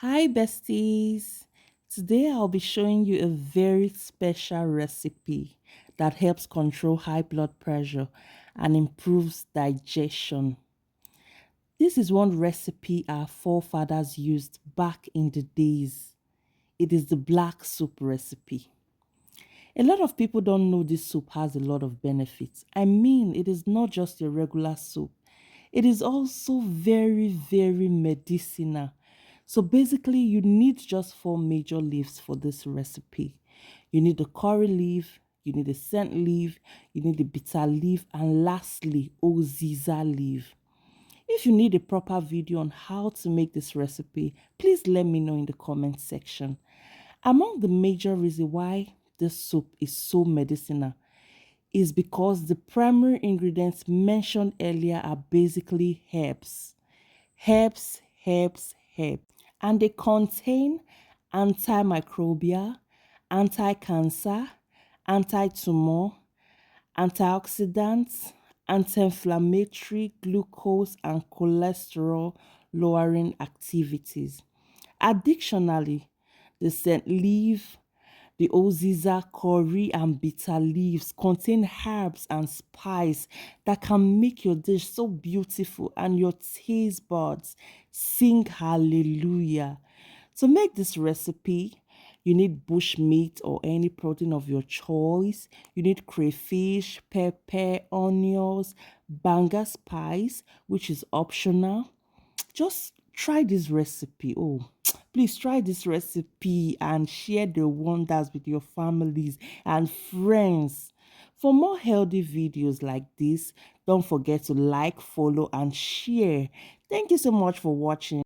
Hi besties! Today I'll be showing you a very special recipe that helps control high blood pressure and improves digestion. This is one recipe our forefathers used back in the days. It is the black soup recipe. A lot of people don't know this soup has a lot of benefits. I mean, it is not just a regular soup. It is also very, very medicinal. So basically, you need just four major leaves for this recipe. You need the curry leaf, you need the scent leaf, you need the bitter leaf, and lastly, Oziza leaf. If you need a proper video on how to make this recipe, please let me know in the comment section. Among the major reasons why this soup is so medicinal is because the primary ingredients mentioned earlier are basically herbs. Herbs. And they contain antimicrobial, anti-cancer, anti-tumor, antioxidants, anti-inflammatory, glucose, and cholesterol lowering activities. Additionally, the scent leaf, the Oziza, curry, and bitter leaves contain herbs and spice that can make your dish so beautiful and your taste buds sing hallelujah. To make this recipe, you need bush meat or any protein of your choice. You need crayfish, pepper, onions, banga spice, which is optional. Just try this recipe. Oh, please try this recipe and share the wonders with your families and friends. For more healthy videos like this, don't forget to like, follow, and share. Thank you so much for watching.